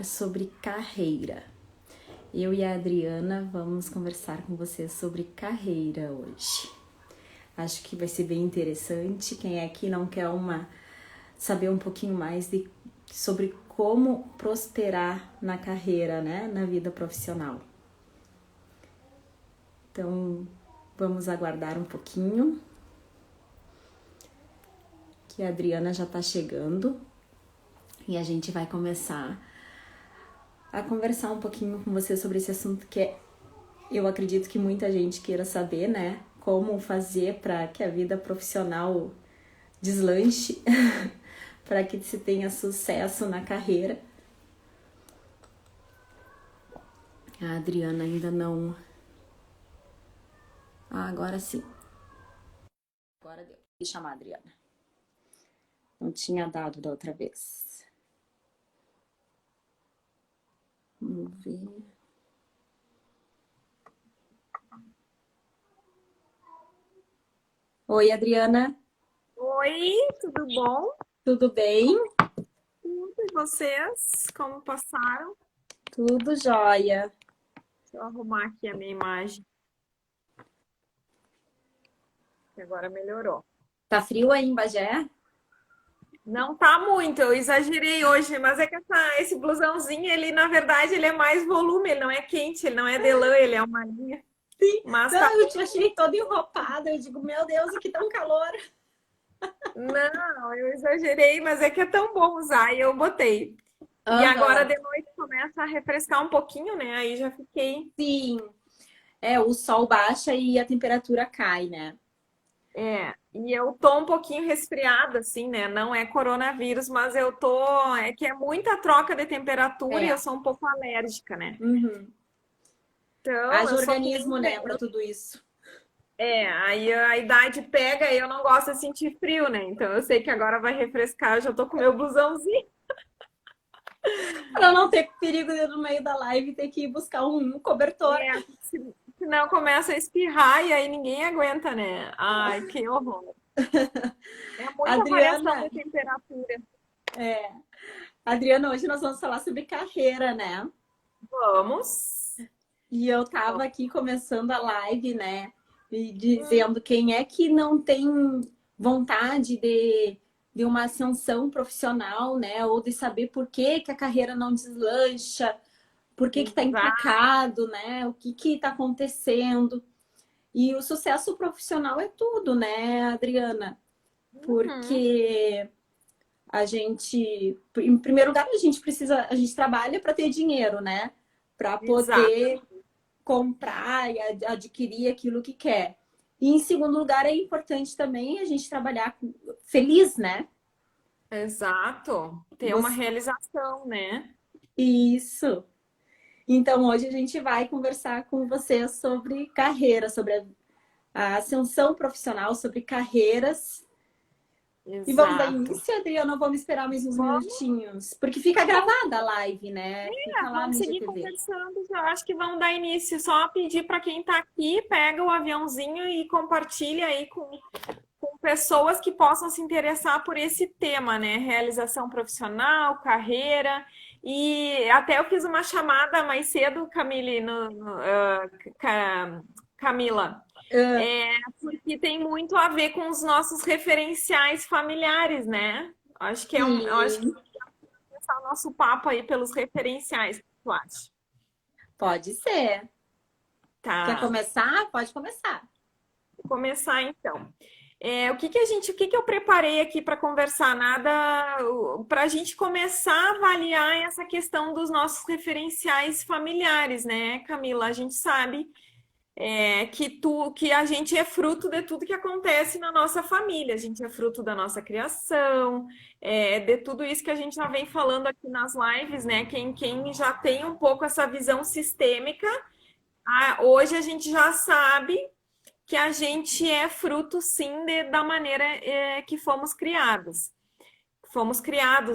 falar sobre carreira. Eu e a Adriana vamos conversar com você sobre carreira hoje. Acho que vai ser bem interessante. Quem é que não quer saber um pouquinho mais sobre como prosperar na carreira, né? Na vida profissional. Então, vamos aguardar um pouquinho, que a Adriana já está chegando e a gente vai começar a conversar um pouquinho com você sobre esse assunto que eu acredito que muita gente queira saber, né? Como fazer para que a vida profissional deslanche, para que se tenha sucesso na carreira. A Adriana ainda não... agora sim. Agora deu. Deixa eu chamar a Adriana. Não tinha dado da outra vez. Vamos ver. Oi, Adriana. Oi, tudo bom? Tudo bem? Tudo, e vocês? Como passaram? Tudo jóia. Deixa eu arrumar aqui a minha imagem, que agora melhorou. Tá frio aí em Bagé? Não tá muito, eu exagerei hoje, mas é que esse blusãozinho, ele na verdade ele é mais volume, ele não é quente, ele não é de lã, ele é uma linha. Sim. Mas tá. Não, eu te achei toda enropada. Eu digo, meu Deus, aqui tá um calor. Não, eu exagerei, mas é que é tão bom usar e eu botei. E agora Aham. de noite começa a refrescar um pouquinho, né? Aí já fiquei. Sim. O sol baixa e a temperatura cai, né? E eu tô um pouquinho resfriada, assim, né? Não é coronavírus, mas eu tô. É que é muita troca de temperatura e eu É. sou um pouco alérgica, né? Uhum. Então, Haja eu sou que nem. organismo, né, pra tudo isso. Aí a idade pega e eu não gosto de sentir frio, né? Então eu sei que agora vai refrescar, eu já tô com meu blusãozinho. Pra não ter perigo de, no meio da live ter que ir buscar um cobertor. É, senão começa a espirrar e aí ninguém aguenta, né? Ai, que horror. É muita variação Adriana, de temperatura. é, Adriana, hoje nós vamos falar sobre carreira, né? Vamos. E eu tava aqui começando a live, né? E dizendo quem é que não tem vontade de uma ascensão profissional, né? Ou de saber por que que a carreira não deslancha, por que que tá Exato. empacado, né? O que que tá acontecendo. E o sucesso profissional é tudo, né, Adriana? Uhum. Porque a gente, em primeiro lugar, a gente trabalha para ter dinheiro, né? Para Exato. poder comprar e adquirir aquilo que quer. E em segundo lugar, é importante também a gente trabalhar feliz, né? Exato. Ter uma Você... realização, né? Isso. Então, hoje a gente vai conversar com você sobre carreira, sobre a ascensão profissional, sobre carreiras. E vamos dar Exato. início, Adriana? Vamos esperar mais uns Vamos, minutinhos? Porque fica gravada a live, né? Fica lá no vamos seguir IGTV. conversando. Eu acho que vamos dar início. Só pedir para quem está aqui, pega o aviãozinho e compartilha aí com pessoas que possam se interessar por esse tema, né? Realização profissional, carreira. E até eu fiz uma chamada mais cedo, Camille, Camila. Ah, É, porque tem muito a ver com os nossos referenciais familiares, né? Eu acho que sim, começar o nosso papo aí pelos referenciais, o que tu acha? pode ser. Quer Tá, começar? Pode começar. vou começar então. O que que eu preparei aqui para conversar? Nada para a gente começar a avaliar essa questão dos nossos referenciais familiares, né, Camila? A gente sabe que a gente é fruto de tudo que acontece na nossa família, a gente é fruto da nossa criação, de tudo isso que a gente já vem falando aqui nas lives, né? Quem já tem um pouco essa visão sistêmica, hoje a gente já sabe que a gente é fruto, sim, da maneira que fomos criados,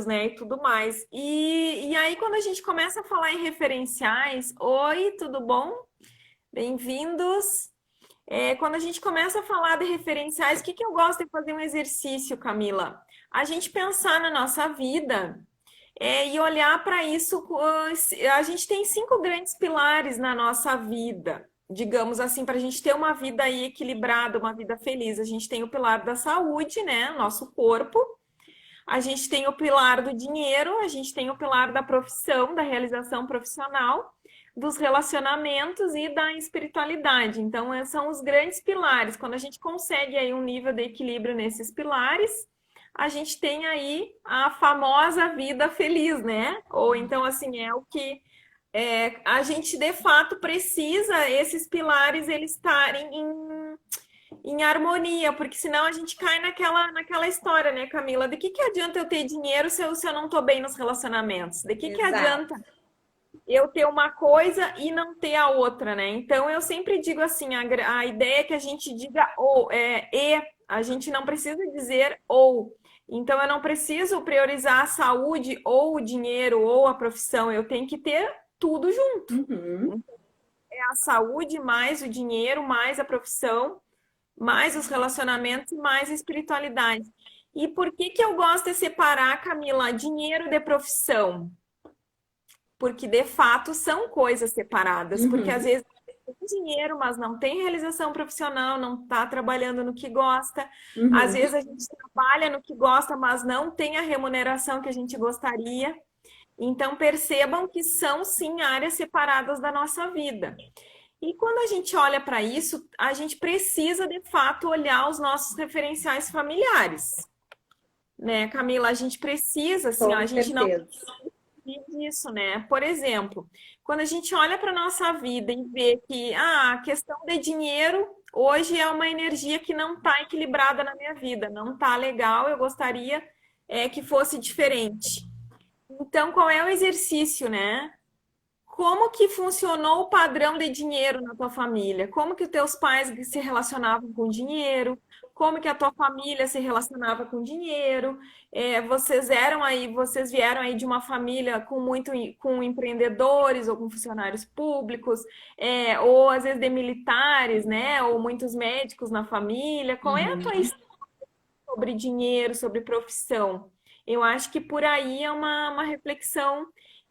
né, e tudo mais. E aí, quando a gente começa a falar em referenciais, oi, tudo bom? Bem-vindos. Quando a gente começa a falar de referenciais, o que eu gosto de fazer um exercício, Camila? A gente pensar na nossa vida E olhar para isso, a gente tem 5 grandes pilares na nossa vida, digamos assim, para a gente ter uma vida aí equilibrada, uma vida feliz. A gente tem o pilar da saúde, né? Nosso corpo. A gente tem o pilar do dinheiro, a gente tem o pilar da profissão, da realização profissional, dos relacionamentos e da espiritualidade. Então, são os grandes pilares. Quando a gente consegue aí um nível de equilíbrio nesses pilares, a gente tem aí a famosa vida feliz, né? Ou então, assim, é o que a gente de fato precisa esses pilares eles estarem em harmonia, porque senão a gente cai naquela história, né, Camila? De que adianta eu ter dinheiro se eu não tô bem nos relacionamentos? De que Exato. adianta eu ter uma coisa e não ter a outra, né? Então eu sempre digo assim, a ideia é que a gente diga ou, a gente não precisa dizer ou. Então eu não preciso priorizar a saúde ou o dinheiro ou a profissão, eu tenho que ter tudo junto. Uhum. É a saúde mais o dinheiro, mais a profissão, mais os relacionamentos e mais a espiritualidade. E por que que eu gosto de separar, Camila, dinheiro de profissão? Porque de fato são coisas separadas, porque às Uhum. vezes tem dinheiro, mas não tem realização profissional, não está trabalhando no que gosta. Às Uhum. vezes a gente trabalha no que gosta, mas não tem a remuneração que a gente gostaria. Então percebam que são sim áreas separadas da nossa vida. E quando a gente olha para isso, a gente precisa de fato olhar os nossos referenciais familiares, né, Camila? A gente precisa, assim, ó, a Com gente não certeza. disso, né? Por exemplo, quando a gente olha para a nossa vida e vê que a questão de dinheiro hoje é uma energia que não está equilibrada na minha vida, não está legal, eu gostaria que fosse diferente. Então, qual é o exercício, né? Como que funcionou o padrão de dinheiro na tua família? Como que os teus pais se relacionavam com dinheiro? Como que a tua família se relacionava com dinheiro? Vocês vieram aí de uma família com empreendedores ou com funcionários públicos, ou às vezes de militares, né? Ou muitos médicos na família. Qual é a tua Uhum. história sobre dinheiro, sobre profissão? Eu acho que por aí é uma reflexão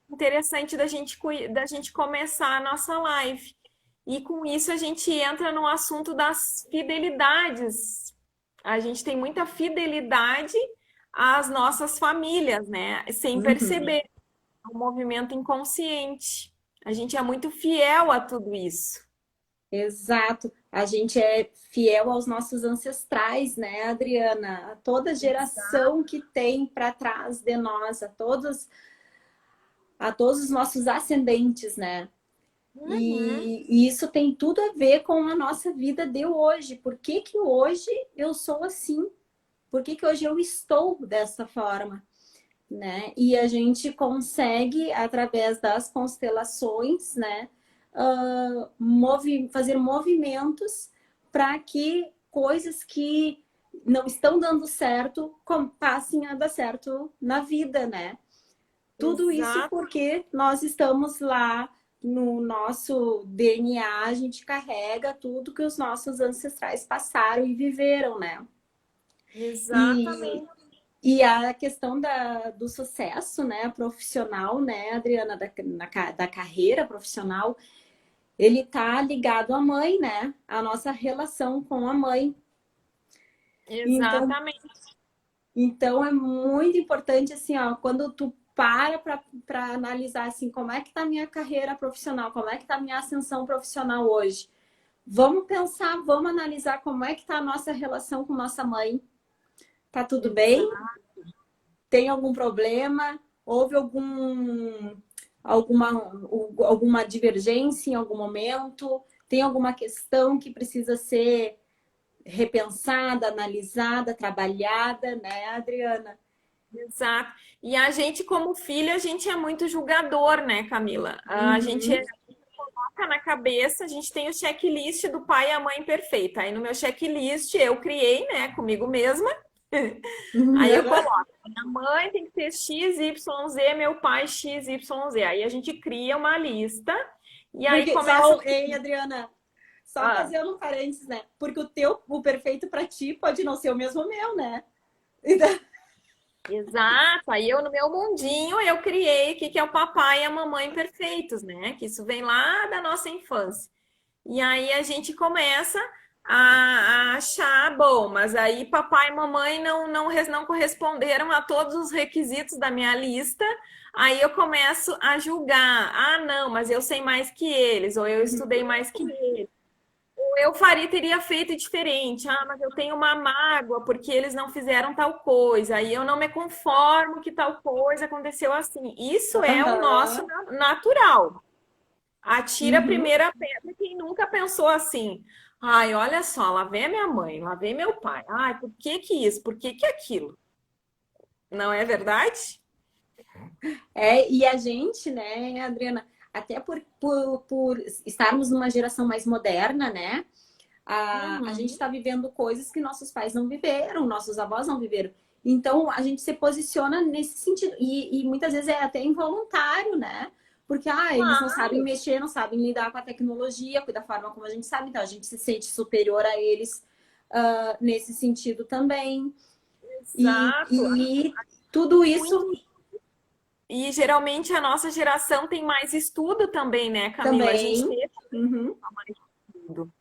interessante da gente começar a nossa live. E com isso a gente entra no assunto das fidelidades. A gente tem muita fidelidade às nossas famílias, né? Sem Uhum. perceber. É um movimento inconsciente. A gente é muito fiel a tudo isso. Exato. A gente é fiel aos nossos ancestrais, né, Adriana? A toda geração que tem para trás de nós, a todos os nossos ascendentes, né? Uhum, E isso tem tudo a ver com a nossa vida de hoje. Por que que hoje eu sou assim? Por que que hoje eu estou dessa forma? Né? E a gente consegue, através das constelações, né, fazer movimentos para que coisas que não estão dando certo passem a dar certo na vida, né? Tudo isso exato, porque nós estamos lá no nosso DNA, a gente carrega tudo que os nossos ancestrais passaram e viveram, né? E, exatamente. e a questão do sucesso, né, profissional, né, Adriana, da carreira profissional, ele tá ligado à mãe, né? A nossa relação com a mãe. Então, Exatamente. então é muito importante, assim, ó, quando tu para analisar, assim, como é que tá a minha carreira profissional, como é que tá a minha ascensão profissional hoje. Vamos pensar, vamos analisar como é que tá a nossa relação com nossa mãe. Tá tudo bem? Exato. Tem algum problema? Houve alguma, alguma divergência em algum momento? Tem alguma questão que precisa ser repensada, analisada, trabalhada, né, Adriana? Exato. E a gente, como filho, a gente é muito julgador, né, Camila? A gente Uhum. coloca na cabeça, a gente tem o checklist do pai e a mãe perfeita. Aí no meu checklist eu criei, né, comigo mesma. Aí eu coloco, minha mãe tem que ter X, Y, Z, meu pai X, Y, Z. Aí a gente cria uma lista e aí Porque começa só, assim, hein, Adriana? Só ah, fazendo um parênteses, né? Porque o perfeito para ti pode não ser o mesmo meu, né? Então, Exato. Aí eu, no meu mundinho, eu criei o que que é o papai e a mamãe perfeitos, né? Que isso vem lá da nossa infância. E aí a gente começa a achar, bom, mas aí papai e mamãe não corresponderam a todos os requisitos da minha lista. Aí eu começo a julgar. Ah, não, mas eu sei mais que eles, ou eu estudei mais que eles. Eu faria, teria feito diferente. Ah, mas eu tenho uma mágoa porque eles não fizeram tal coisa. Aí eu não me conformo que tal coisa aconteceu assim. Isso é o nosso Aham. natural. Atira a Uhum. primeira pedra quem nunca pensou assim. Ai, olha só, lá vem a minha mãe, lá vem meu pai. Ai, por que que isso? Por que que aquilo? Não é verdade? E a gente, né, Adriana, até por estarmos numa geração mais moderna, né? A gente Uhum. está vivendo coisas que nossos pais não viveram, nossos avós não viveram. Então, a gente se posiciona nesse sentido. E muitas vezes é até involuntário, né? Porque eles não sabem Claro, mexer, não sabem lidar com a tecnologia da forma como a gente sabe. Então, a gente se sente superior a eles nesse sentido também. E, exato. e tudo isso Muito. E geralmente a nossa geração tem mais estudo também, né, Camila? A gente também. teve Uhum. mais estudo.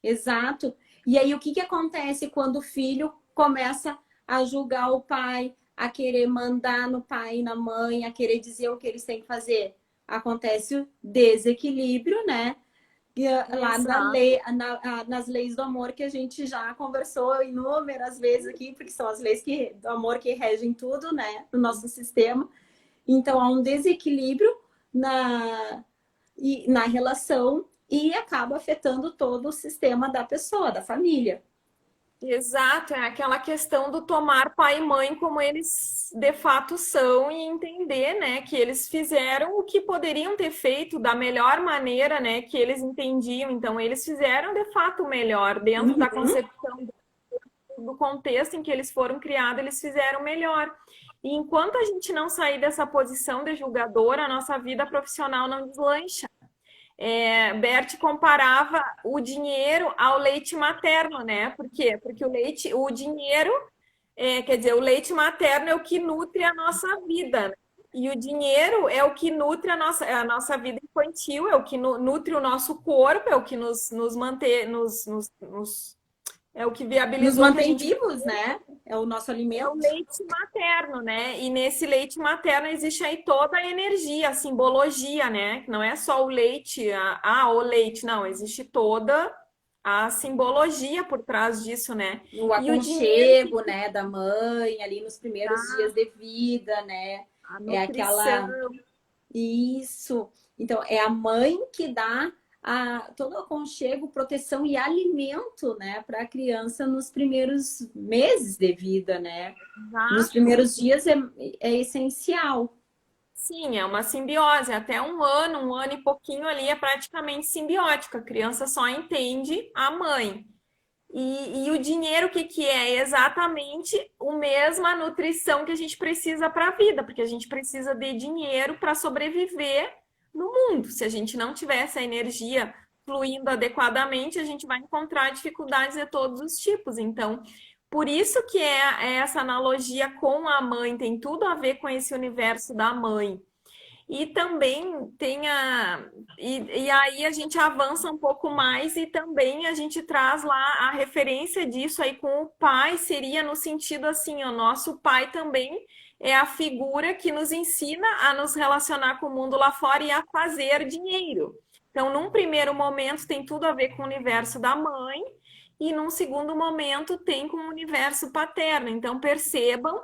Exato. E aí, o que que acontece quando o filho começa a julgar o pai, a querer mandar no pai e na mãe, a querer dizer o que eles têm que fazer? Acontece o desequilíbrio, né? Lá na Exato. lei, nas leis do amor que a gente já conversou inúmeras vezes aqui, porque são as leis do amor que regem tudo, né? No nosso sistema. Então, há um desequilíbrio na, na relação e acaba afetando todo o sistema da pessoa, da família. Exato, é aquela questão do tomar pai e mãe como eles de fato são e entender, né, que eles fizeram o que poderiam ter feito da melhor maneira, né, que eles entendiam. Então, eles fizeram de fato o melhor dentro da Uhum. concepção do contexto em que eles foram criados, eles fizeram o melhor. E enquanto a gente não sair dessa posição de julgadora, a nossa vida profissional não deslancha. Bert comparava o dinheiro ao leite materno, né? Por quê? Porque o dinheiro, quer dizer, o leite materno é o que nutre a nossa vida, né? E o dinheiro é o que nutre a nossa vida infantil, é o que nutre o nosso corpo, é o que nos mantém, é o que Nos viabilizou que a mantém gente vivos, né? É o nosso é o alimento. leite materno, né? E nesse leite materno existe aí toda a energia, a simbologia, né? Não é só o leite, o leite, não, existe toda a simbologia por trás disso, né? O E o dinheiro que aconchego, né, da mãe ali nos primeiros dá dias de vida, né? a É nutrição, aquela isso. Então, é a mãe que dá todo o aconchego, proteção e alimento, né, para a criança nos primeiros meses de vida, né? Nos exato. primeiros dias é essencial. Sim, é uma simbiose. Até um ano e pouquinho ali é praticamente simbiótico. A criança só entende a mãe. E o dinheiro, o que que é? É exatamente a mesma nutrição que a gente precisa para a vida, porque a gente precisa de dinheiro para sobreviver no mundo. Se a gente não tiver essa energia fluindo adequadamente, a gente vai encontrar dificuldades de todos os tipos. Então, por isso que é essa analogia com a mãe, tem tudo a ver com esse universo da mãe. E também tem a. E aí a gente avança um pouco mais e também a gente traz lá a referência disso aí com o pai, seria no sentido assim, o nosso pai também é a figura que nos ensina a nos relacionar com o mundo lá fora e a fazer dinheiro. Então, num primeiro momento, tem tudo a ver com o universo da mãe, e num segundo momento, tem com o universo paterno. Então, percebam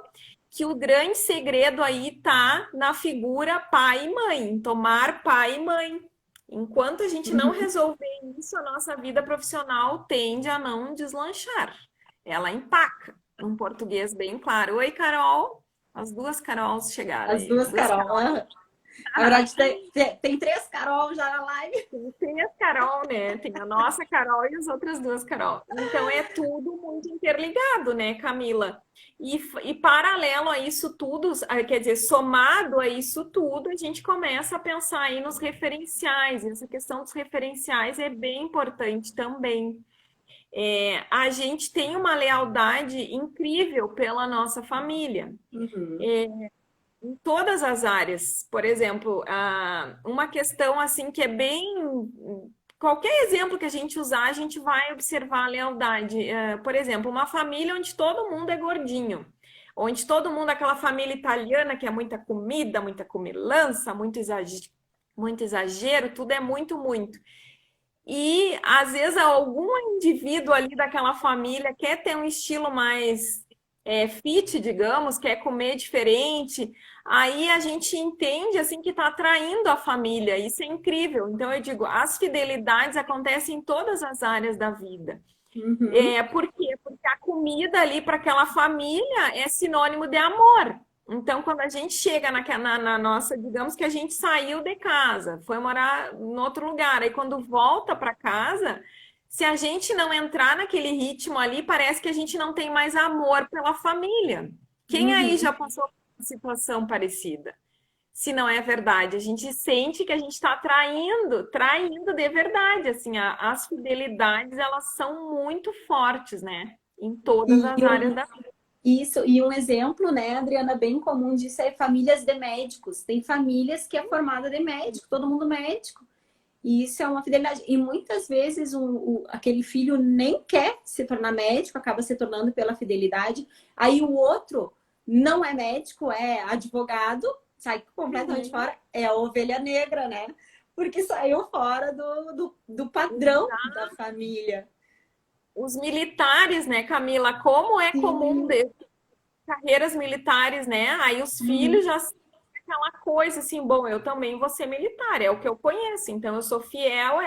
que o grande segredo aí tá na figura pai e mãe, tomar pai e mãe. Enquanto a gente não Uhum. resolver isso, a nossa vida profissional tende a não deslanchar. Ela empaca, um português bem claro. Oi, Carol. As duas Carols chegaram As aí. duas Duas Carol. Carols. Na verdade, tem três Carol já na live. Tem as Carol, né? Tem a nossa Carol e as outras duas Carol. Então é tudo muito interligado, né, Camila? E paralelo a isso tudo, quer dizer, somado a isso tudo, a gente começa a pensar aí nos referenciais. E essa questão dos referenciais é bem importante também. a gente tem uma lealdade incrível pela nossa família. Uhum. Em todas as áreas. Por exemplo, uma questão assim que é bem. Qualquer exemplo que a gente usar, a gente vai observar a lealdade. Por exemplo, uma família onde todo mundo é gordinho. Onde todo mundo, aquela família italiana que é muita comida, muita comilança, muito exagero, tudo é muito, muito. E às vezes algum indivíduo ali daquela família quer ter um estilo mais fit, digamos, quer comer diferente. Aí a gente entende assim que está atraindo a família. Isso é incrível. Então eu digo, as fidelidades acontecem em todas as áreas da vida. Uhum. Por quê? Porque a comida ali para aquela família é sinônimo de amor. Então, quando a gente chega na nossa, digamos que a gente saiu de casa, foi morar em outro lugar, aí quando volta para casa, se a gente não entrar naquele ritmo ali, parece que a gente não tem mais amor pela família. Quem aí Uhum. já passou por uma situação parecida? Se não é verdade, a gente sente que a gente está traindo de verdade. Assim, as fidelidades elas são muito fortes, né? Em todas E as áreas da vida. isso, e um exemplo, né, Adriana, bem comum disso é famílias de médicos. Tem famílias que é formada de médico, todo mundo médico. E isso é uma fidelidade. E muitas vezes aquele filho nem quer se tornar médico, acaba se tornando pela fidelidade. Aí o outro não é médico, é advogado, sai completamente Uhum. fora, é a ovelha negra, né? Porque saiu fora do padrão da família. Os militares, né, Camila? Como é comum Sim. de carreiras militares, né? Aí os filhos Uhum. já aquela coisa assim, bom, eu também vou ser militar, é o que eu conheço, então eu sou fiel a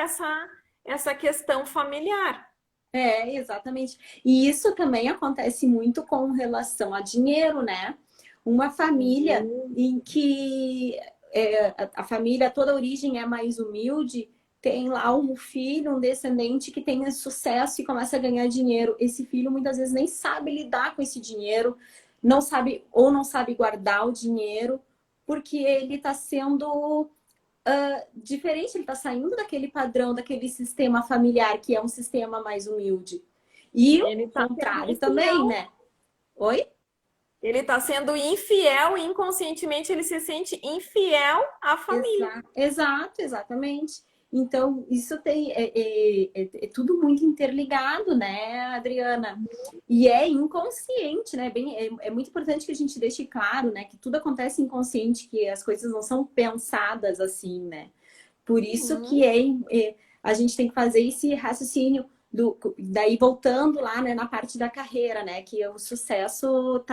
essa questão familiar. É, exatamente. E isso também acontece muito com relação a dinheiro, né? Uma família em que a família, toda a origem é mais humilde, tem lá um filho, um descendente que tenha sucesso e começa a ganhar dinheiro. Esse filho muitas vezes nem sabe lidar com esse dinheiro, não sabe ou não sabe guardar o dinheiro, porque ele está sendo diferente, ele está saindo daquele padrão, daquele sistema familiar, que é um sistema mais humilde. E o Ele está sendo contrário também, infiel. né? Oi? Ele está sendo infiel e inconscientemente ele se sente infiel à família. Exato, exatamente. Então, isso é tudo muito interligado, né, Adriana? E é inconsciente, né? É muito importante que a gente deixe claro, né, que tudo acontece inconsciente, que as coisas não são pensadas assim, né? Por isso Uhum. que a gente tem que fazer esse raciocínio daí voltando lá, né, na parte da carreira, né, que o sucesso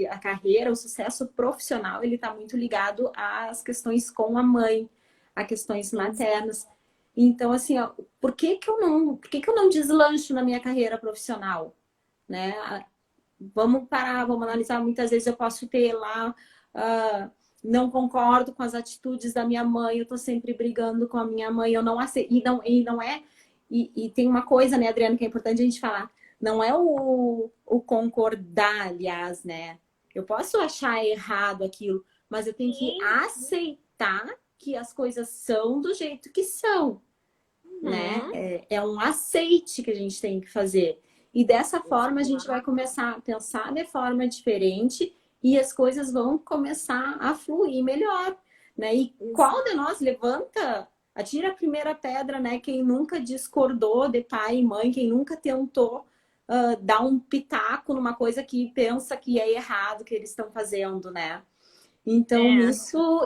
a carreira, o sucesso profissional, ele tá muito ligado às questões com a mãe, a questões maternas. Então, assim, ó, por que que eu não deslancho na minha carreira profissional, né? Vamos parar, vamos analisar. Muitas vezes eu posso ter lá, não concordo com as atitudes da minha mãe, eu tô sempre brigando com a minha mãe, eu não aceito. E não é. E tem uma coisa, né, Adriano, que é importante a gente falar. Não é o concordar, aliás, né? Eu posso achar errado aquilo, mas eu tenho que Sim. aceitar que as coisas são do jeito que são, né? Uhum. É um aceite que a gente tem que fazer. E dessa forma a gente vai começar a pensar de forma diferente e as coisas vão começar a fluir melhor, né? E qual de nós levanta, atira a primeira pedra, né? Quem nunca discordou de pai e mãe, quem nunca tentou dar um pitaco numa coisa que pensa que é errado que eles estão fazendo, né? Então, É,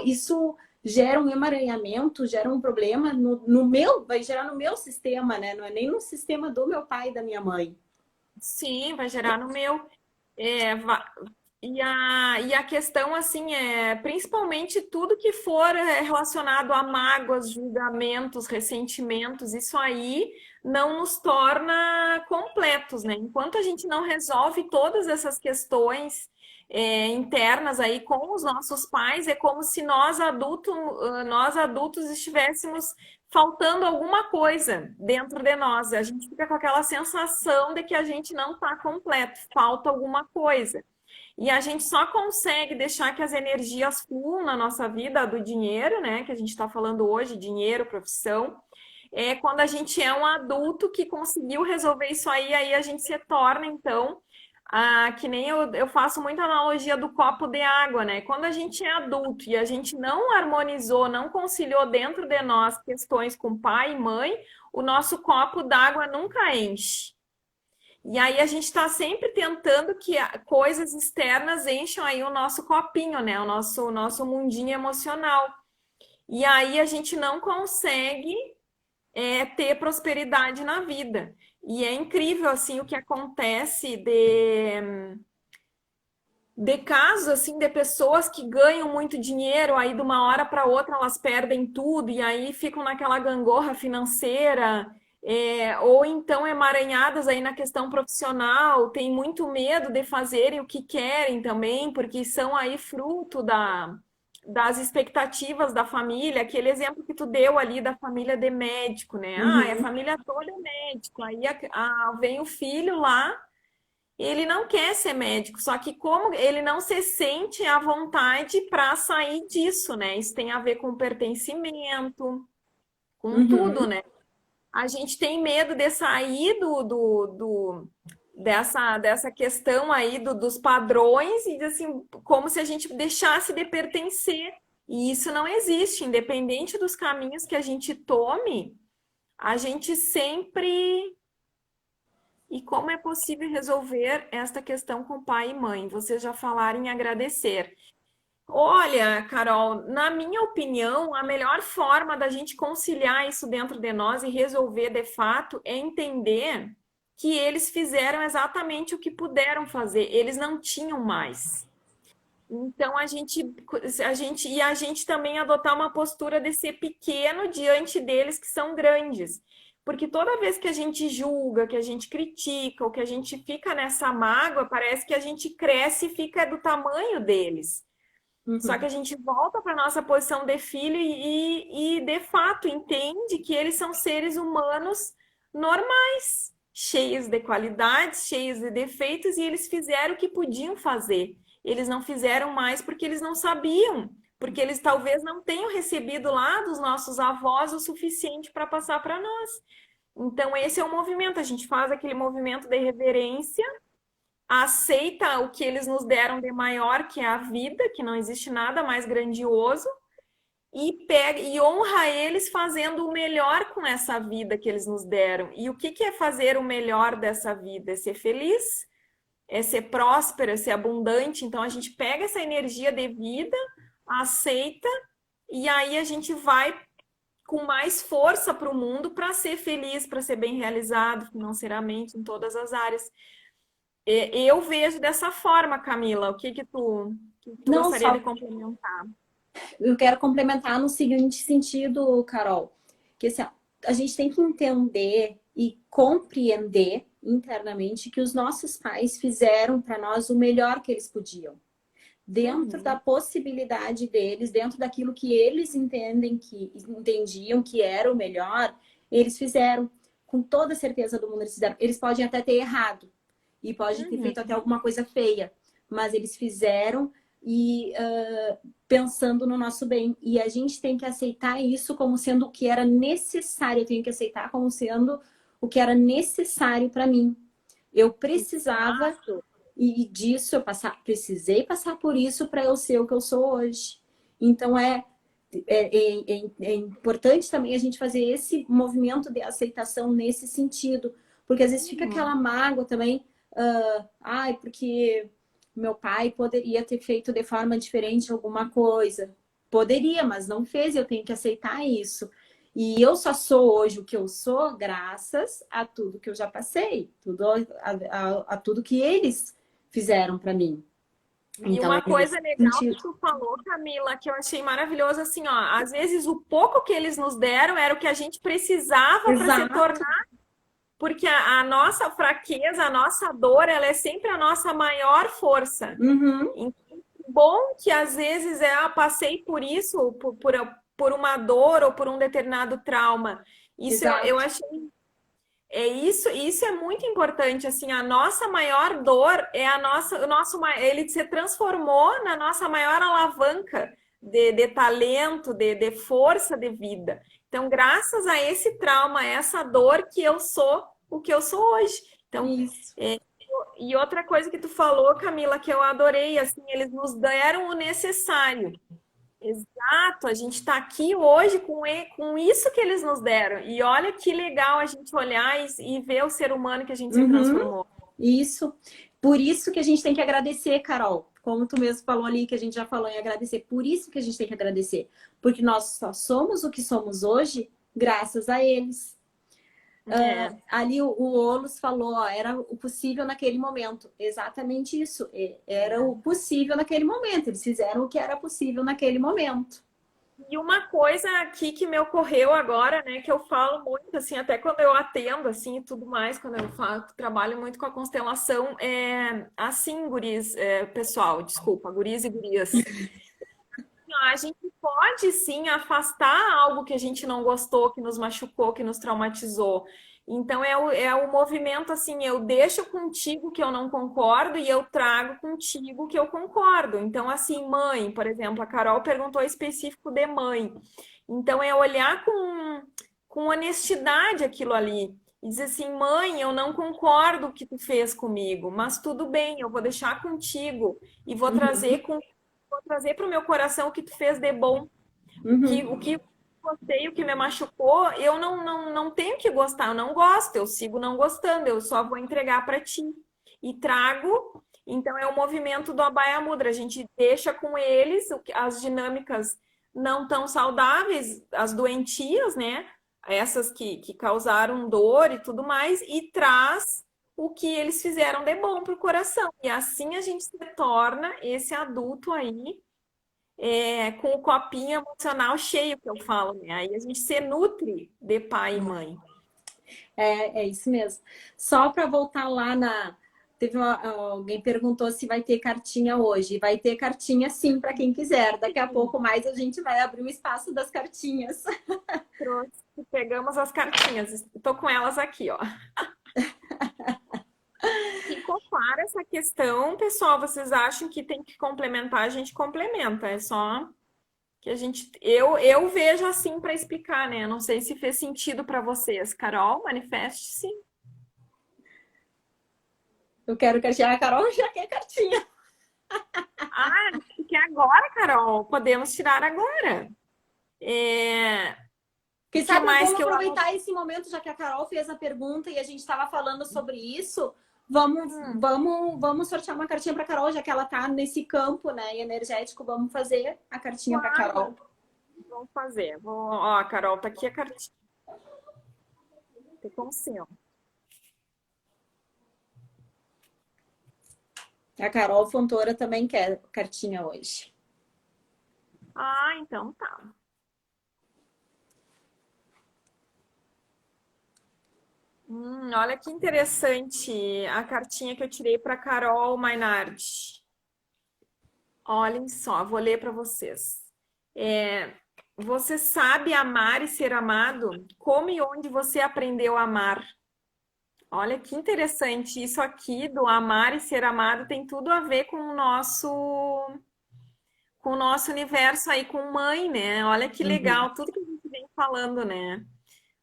isso gera um emaranhamento, gera um problema no meu, vai gerar no meu sistema, né? Não é nem no sistema do meu pai e da minha mãe. sim, vai gerar no meu. É, e a questão, assim, principalmente tudo que for relacionado a mágoas, julgamentos, ressentimentos, isso aí não nos torna completos, né? Enquanto a gente não resolve todas essas questões internas aí com os nossos pais, é como se nós adultos estivéssemos faltando alguma coisa dentro de nós. A gente fica com aquela sensação de que a gente não está completo, falta alguma coisa. E a gente só consegue deixar que as energias fluam na nossa vida do dinheiro, né? Que a gente está falando hoje, dinheiro, profissão, quando a gente é um adulto que conseguiu resolver isso aí a gente se torna, então, que nem eu faço muita analogia do copo de água, né? Quando a gente é adulto e a gente não harmonizou, não conciliou dentro de nós questões com pai e mãe, o nosso copo d'água nunca enche. E aí a gente está sempre tentando que coisas externas encham aí o nosso copinho, né? O nosso mundinho emocional. E aí a gente não consegue ter prosperidade na vida. E é incrível assim o que acontece de casos assim de pessoas que ganham muito dinheiro, aí de uma hora para outra elas perdem tudo e aí ficam naquela gangorra financeira, ou então emaranhadas aí na questão profissional, tem muito medo de fazerem o que querem também, porque são aí fruto das expectativas da família, aquele exemplo que tu deu ali da família de médico, né? A Uhum, família toda é médico, aí vem o filho lá, ele não quer ser médico, só que como ele não se sente à vontade para sair disso, né? Isso tem a ver com pertencimento, com tudo, uhum. né? A gente tem medo de sair dessa questão aí dos padrões e assim, como se a gente deixasse de pertencer. E isso não existe, independente dos caminhos que a gente tome, a gente sempre. E como é possível resolver esta questão com pai e mãe? Vocês já falaram em agradecer. Olha, Carol, na minha opinião, a melhor forma da gente conciliar isso dentro de nós e resolver de fato é entender que eles fizeram exatamente o que puderam fazer, eles não tinham mais. Então a gente também adotar uma postura de ser pequeno diante deles que são grandes. Porque toda vez que a gente julga, que a gente critica, ou que a gente fica nessa mágoa, parece que a gente cresce e fica do tamanho deles. Só que Uhum. a gente volta para nossa posição de filho e de fato entende que eles são seres humanos normais, cheios de qualidades, cheios de defeitos, e eles fizeram o que podiam fazer. Eles não fizeram mais porque eles não sabiam, porque eles talvez não tenham recebido lá dos nossos avós o suficiente para passar para nós. Então, esse é o movimento. A gente faz aquele movimento de reverência, aceita o que eles nos deram de maior, que é a vida, que não existe nada mais grandioso, e pega e honra eles fazendo o melhor com essa vida que eles nos deram. E o que que é fazer o melhor dessa vida? É ser feliz, é ser próspero, é ser abundante. Então a gente pega essa energia de vida, aceita, e aí a gente vai com mais força para o mundo para ser feliz, para ser bem realizado financeiramente em todas as áreas. Eu vejo dessa forma, Camila. O que tu Não gostaria de só, complementar? eu quero complementar no seguinte sentido, Carol, que assim, ó, a gente tem que entender e compreender internamente que os nossos pais fizeram para nós o melhor que eles podiam, dentro da Uhum, possibilidade deles, dentro daquilo que eles entendiam que era o melhor, eles fizeram. Com toda certeza do mundo eles fizeram. Eles podem até ter errado e podem ter feito até uhum. alguma coisa feia, mas eles fizeram e pensando no nosso bem. E a gente tem que aceitar isso como sendo o que era necessário. Eu tenho que aceitar como sendo o que era necessário para mim. Eu precisava Exato. e disso precisei passar por isso para eu ser o que eu sou hoje. Então é importante também a gente fazer esse movimento de aceitação nesse sentido, porque às vezes fica aquela Uhum. mágoa também, ai, porque meu pai poderia ter feito de forma diferente alguma coisa. Poderia, mas não fez, eu tenho que aceitar isso. E eu só sou hoje o que eu sou graças a tudo que eu já passei, a tudo que eles fizeram para mim. E Então, é uma nesse coisa legal que sentido. tu falou, Camila, que eu achei maravilhoso, assim, ó, às vezes o pouco que eles nos deram era o que a gente precisava para se Exato. tornar, porque a nossa fraqueza, a nossa dor, ela é sempre a nossa maior força. Uhum. Então, bom que às vezes passei por isso, por uma dor ou por um determinado trauma. Isso eu Exato. achei. Isso é muito importante, assim, a nossa maior dor é ele se transformou na nossa maior alavanca, de talento, de força de vida. Então, graças a esse trauma, a essa dor, que eu sou o que eu sou hoje. Então, Isso. e outra coisa que tu falou, Camila, que eu adorei, assim, eles nos deram o necessário. Exato, a gente está aqui hoje com isso que eles nos deram. E olha que legal a gente olhar e ver o ser humano que a gente se Uhum, transformou. isso. Por isso que a gente tem que agradecer, Carol. Como tu mesmo falou ali, que a gente já falou em agradecer. Por isso que a gente tem que agradecer. Porque nós só somos o que somos hoje graças a eles. É. Ali o Olos falou, ó, era o possível naquele momento. Exatamente isso. Era o possível naquele momento. Eles fizeram o que era possível naquele momento. E uma coisa aqui que me ocorreu agora, né, que eu falo muito, assim, até quando eu atendo, assim, e tudo mais, quando eu trabalho muito com a constelação, assim, guris, pessoal, desculpa, guris e gurias, a gente pode, sim, afastar algo que a gente não gostou, que nos machucou, que nos traumatizou. Então, é o movimento, assim, eu deixo contigo que eu não concordo e eu trago contigo que eu concordo. Então, assim, mãe, por exemplo, a Carol perguntou específico de mãe. Então, é olhar com honestidade aquilo ali. E dizer assim, mãe, eu não concordo com o que tu fez comigo, mas tudo bem, eu vou deixar contigo e Uhum, vou trazer para o meu coração o que tu fez de bom, uhum, o que gostei, o que me machucou, eu não tenho que gostar, eu não gosto, eu sigo não gostando, eu só vou entregar para ti. E trago, então é o movimento do Abhaya Mudra, a gente deixa com eles as dinâmicas não tão saudáveis, as doentias, né? Essas que causaram dor e tudo mais, e traz o que eles fizeram de bom para o coração. E assim a gente se torna esse adulto aí com o copinho emocional cheio, que eu falo, né? Aí a gente se nutre de pai e mãe. é isso mesmo. Só para voltar lá na. Alguém perguntou se vai ter cartinha hoje. Vai ter cartinha sim, para quem quiser. Daqui a pouco mais a gente vai abrir o espaço das cartinhas. Trouxe, pegamos as cartinhas. Estou com elas aqui, ó. Ficou clara essa questão, pessoal? Vocês acham que tem que complementar? A gente complementa. É só que a gente. Eu vejo assim para explicar, né? Não sei se fez sentido para vocês. Carol, manifeste-se. Eu quero cartinha. A Carol já quer cartinha. Ah, que agora, Carol. Podemos tirar agora. Quem O que sabe mais vamos que eu aproveitar esse momento, já que a Carol fez a pergunta e a gente estava falando sobre isso. Vamos sortear uma cartinha para Carol, já que ela está nesse campo, né, energético. Vamos fazer a cartinha para Carol. Claro, vamos fazer. Ó, Carol, tá aqui a cartinha. Tem como sim, ó. A Carol Fontoura também quer cartinha hoje. Ah, então tá. Olha que interessante a cartinha que eu tirei para Carol Mainardi. Olhem só, vou ler para vocês. Você sabe amar e ser amado? Como e onde você aprendeu a amar? Olha que interessante. Isso aqui do amar e ser amado tem tudo a ver com o nosso universo aí, com mãe, né? Olha que Uhum. legal, tudo que a gente vem falando, né?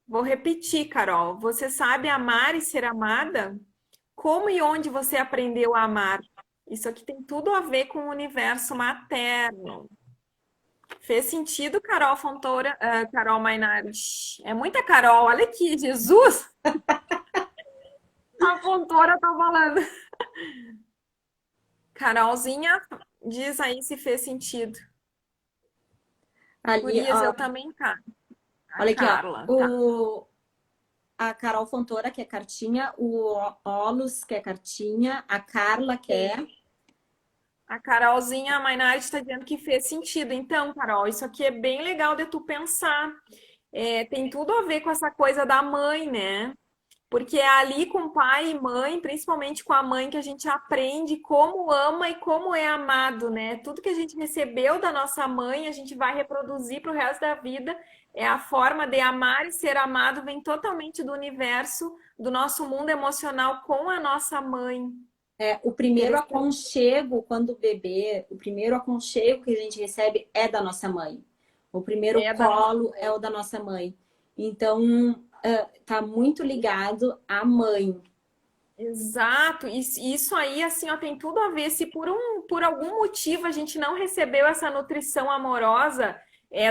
Vou repetir, Carol. Você sabe amar e ser amada? Como e onde você aprendeu a amar? Isso aqui tem tudo a ver com o universo materno. Fez sentido, Carol Fontoura, Carol Mainardi? É muita Carol, olha aqui, Jesus! A Fontoura tá falando. Carolzinha, diz aí se fez sentido. Ali, Gurias, ó, eu também tá. A olha aqui, ó. Carla, tá. A Carol Fontoura quer cartinha, o Olus quer cartinha, a Carla quer. A Carolzinha, a Mainardi está dizendo que fez sentido. Então, Carol, isso aqui é bem legal de tu pensar. Tem tudo a ver com essa coisa da mãe, né? Porque é ali com pai e mãe, principalmente com a mãe, que a gente aprende como ama e como é amado, né? Tudo que a gente recebeu da nossa mãe, a gente vai reproduzir para o resto da vida. É a forma de amar e ser amado, vem totalmente do universo, do nosso mundo emocional com a nossa mãe. O primeiro Interessante. aconchego quando o bebê, o primeiro aconchego que a gente recebe é da nossa mãe. O primeiro É da nossa. colo é o da nossa mãe. Então, tá muito ligado à mãe. Exato, isso aí assim, ó, tem tudo a ver. Se por algum motivo a gente não recebeu essa nutrição amorosa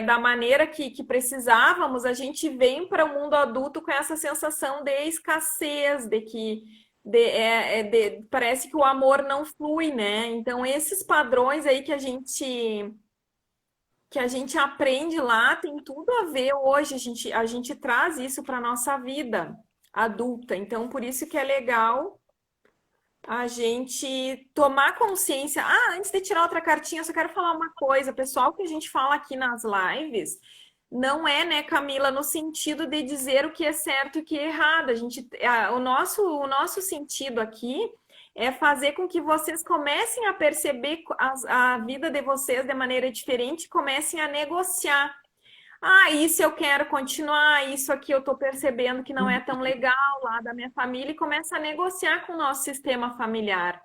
da maneira que precisávamos, a gente vem para o mundo adulto com essa sensação de escassez, de que parece que o amor não flui, né? Então, esses padrões aí que a gente aprende lá tem tudo a ver hoje. A gente traz isso para a nossa vida adulta. Então, por isso que é legal a gente tomar consciência. Ah, antes de tirar outra cartinha, eu só quero falar uma coisa. Pessoal, que a gente fala aqui nas lives, não é, né, Camila, no sentido de dizer o que é certo e o que é errado. O nosso sentido aqui é fazer com que vocês comecem a perceber a vida de vocês de maneira diferente, comecem a negociar. Ah, isso eu quero continuar, isso aqui eu estou percebendo que não é tão legal lá da minha família, e começa a negociar com o nosso sistema familiar.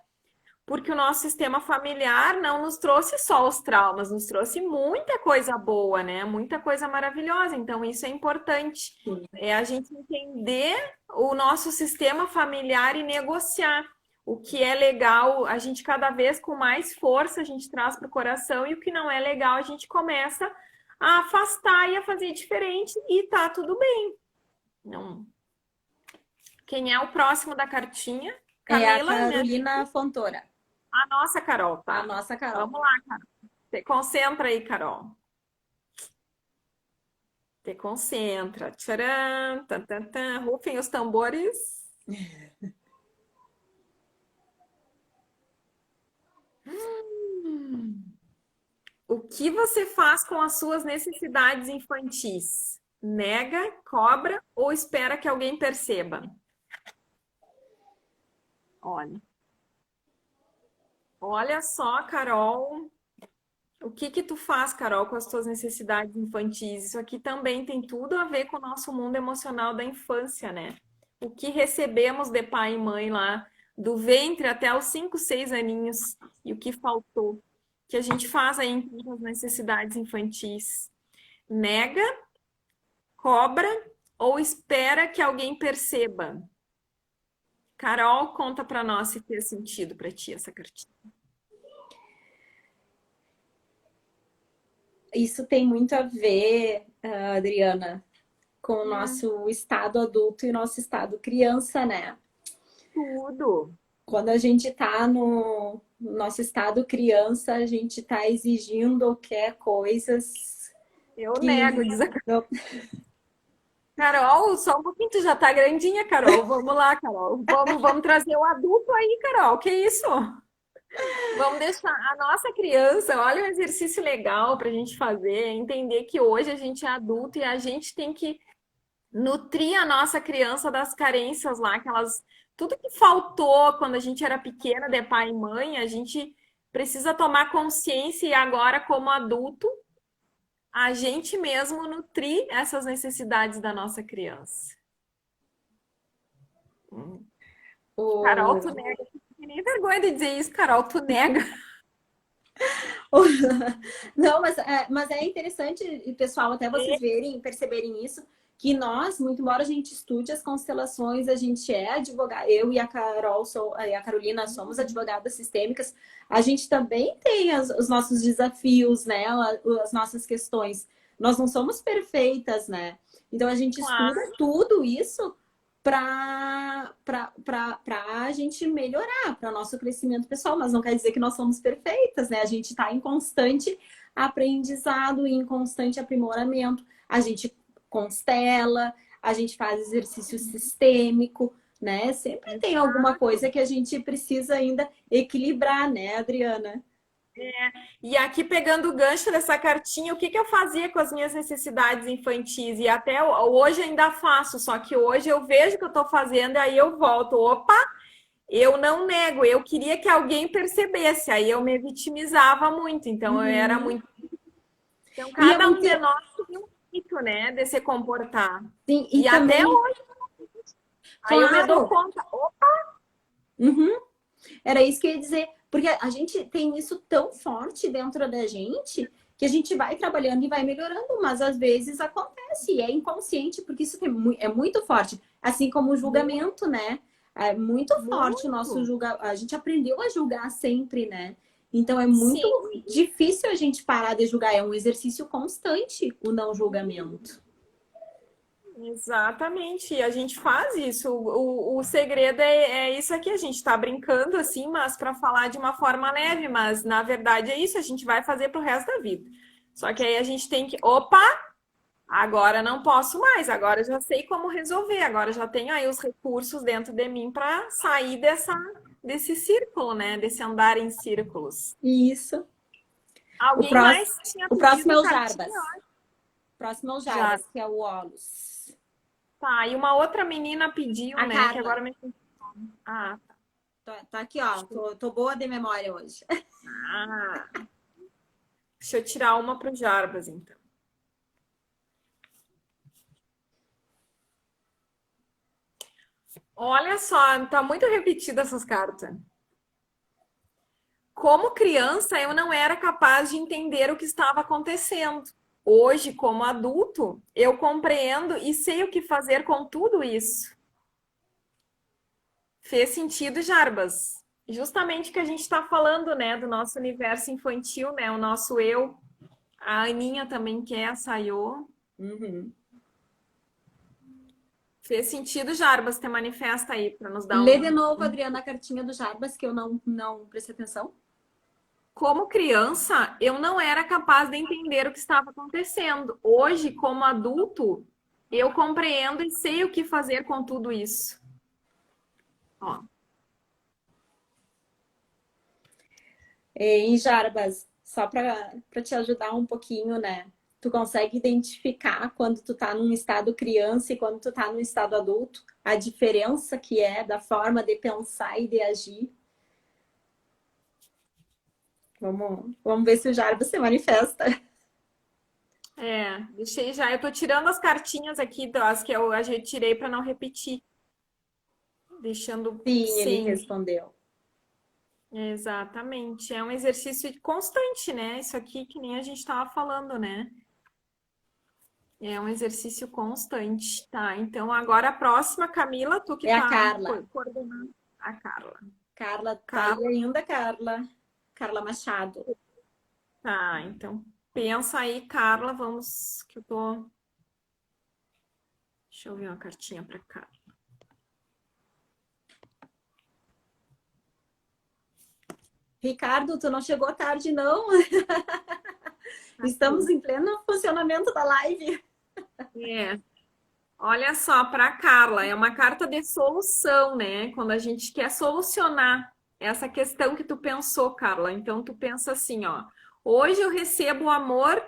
Porque o nosso sistema familiar não nos trouxe só os traumas, nos trouxe muita coisa boa, né? Muita coisa maravilhosa. Então, isso é importante. É a gente entender o nosso sistema familiar e negociar. O que é legal, a gente cada vez com mais força a gente traz para o coração, e o que não é legal, a gente começa a afastar e a fazer diferente, e tá tudo bem. Não. Quem é o próximo da cartinha? É a Camila, né? Carolina Fontoura, A nossa Carol, a tá? nossa Carol. Vamos lá, Carol. Te concentra aí, Carol. Te concentra. Tcharam, tan, tan, tan. Rufem os tambores. O que você faz com as suas necessidades infantis? Nega, cobra ou espera que alguém perceba? Olha. Olha só, Carol. O que tu faz, Carol, com as tuas necessidades infantis? Isso aqui também tem tudo a ver com o nosso mundo emocional da infância, né? O que recebemos de pai e mãe lá, do ventre até os 5, 6 aninhos, e o que faltou. O que a gente faz aí com as necessidades infantis? Nega, cobra ou espera que alguém perceba? Carol, conta pra nós se fez sentido pra ti essa cartinha. Isso tem muito a ver, Adriana, com o nosso estado adulto e o nosso estado criança, né? Tudo. Quando a gente tá no nosso estado criança, a gente tá exigindo ou quer coisas Eu nego, que diz a Carol, só um pouquinho, tu já tá grandinha, Carol. Vamos lá, Carol. Vamos trazer o adulto aí, Carol. Que isso? Vamos deixar a nossa criança, olha um exercício legal para a gente fazer, entender que hoje a gente é adulto e a gente tem que nutrir a nossa criança das carências lá, tudo que faltou quando a gente era pequena, de pai e mãe, a gente precisa tomar consciência, e agora, como adulto, a gente mesmo nutrir essas necessidades da nossa criança. Carol, tu o, nega. Não tem nem vergonha de dizer isso, Carol, tu nega. Não, mas é interessante, e pessoal, até vocês verem, perceberem isso, que nós, muito embora a gente estude as constelações, a gente é advogada, eu e a Carol, e a Carolina somos advogadas sistêmicas, a gente também tem os nossos desafios, né? As nossas questões. Nós não somos perfeitas, né? Então a gente Claro. estuda tudo isso para a gente melhorar, para o nosso crescimento pessoal, mas não quer dizer que nós somos perfeitas, né? A gente está em constante aprendizado e em constante aprimoramento. A gente constela, a gente faz exercício sistêmico, né? Sempre tem alguma coisa que a gente precisa ainda equilibrar, né, Adriana? E aqui, pegando o gancho dessa cartinha, o que eu fazia com as minhas necessidades infantis? E até hoje ainda faço, só que hoje eu vejo o que eu estou fazendo e aí eu volto. Opa, eu não nego, eu queria que alguém percebesse, aí eu me vitimizava muito, então eu era muito. Então, E é cada um muito. de nós tem um jeito, né, de se comportar. Sim, e E até também, hoje, aí eu me dou claro. conta. Opa, Uhum. Era isso que eu ia dizer, porque a gente tem isso tão forte dentro da gente que a gente vai trabalhando e vai melhorando, mas às vezes acontece, e é inconsciente, porque isso é muito forte. Assim como o julgamento, né? É muito forte o nosso Muito. julgamento. A gente aprendeu a julgar sempre, né? Então é muito Sim. difícil a gente parar de julgar. É um exercício constante o não julgamento. Exatamente, e a gente faz isso. O segredo é isso aqui, a gente está brincando assim, mas para falar de uma forma leve, mas na verdade é isso, a gente vai fazer pro resto da vida. Só que aí a gente tem que, opa, agora não posso mais, agora já sei como resolver, agora já tenho aí os recursos dentro de mim para sair desse círculo, né? Desse andar em círculos. Isso. O Alguém próximo, mais tinha o próximo é pedido o cartinha? Jarbas. O próximo é o Já. Jarbas, que é o Olus. Tá, e uma outra menina pediu, A né? Que Carla. agora me. Ah, Tá aqui, ó. Tô boa de memória hoje. ah. Deixa eu tirar uma pro Jarbas, então. Olha só, tá muito repetida essas cartas. Como criança, eu não era capaz de entender o que estava acontecendo. Hoje, como adulto, eu compreendo e sei o que fazer com tudo isso. Fez sentido, Jarbas? Justamente o que a gente está falando, né, do nosso universo infantil, né, o nosso eu. A Aninha também quer, a Sayô. Uhum. Fez sentido, Jarbas, ter manifesta aí para nos dar Lê de um, novo, um. Adriana, a cartinha do Jarbas, que eu não prestei atenção. Como criança, eu não era capaz de entender o que estava acontecendo. Hoje, como adulto, eu compreendo e sei o que fazer com tudo isso. Ó, E Jarbas, só para te ajudar um pouquinho, né? Tu consegue identificar quando tu tá num estado criança e quando tu tá num estado adulto, a diferença que é da forma de pensar e de agir. Vamos ver se o Jarbas se manifesta. deixei já. Eu tô tirando as cartinhas aqui, das que eu já tirei para não repetir. Deixando Sim, ele sem. respondeu. Exatamente. É um exercício constante, né? Isso aqui que nem a gente estava falando, né? É um exercício constante, tá? Então, agora a próxima, Camila, tu que É a tá Carla. coordenando a Carla. Carla, tá aí Carla, ainda, Carla. Carla Machado. tá. Então, pensa aí, Carla, vamos que eu tô. Deixa eu ver uma cartinha para Carla. Ricardo, tu não chegou tarde, não? Estamos Aqui. em pleno funcionamento da live. É. Olha só, para Carla, é uma carta de solução, né? Quando a gente quer solucionar essa questão que tu pensou, Carla. Então, tu pensa assim, ó. Hoje eu recebo o amor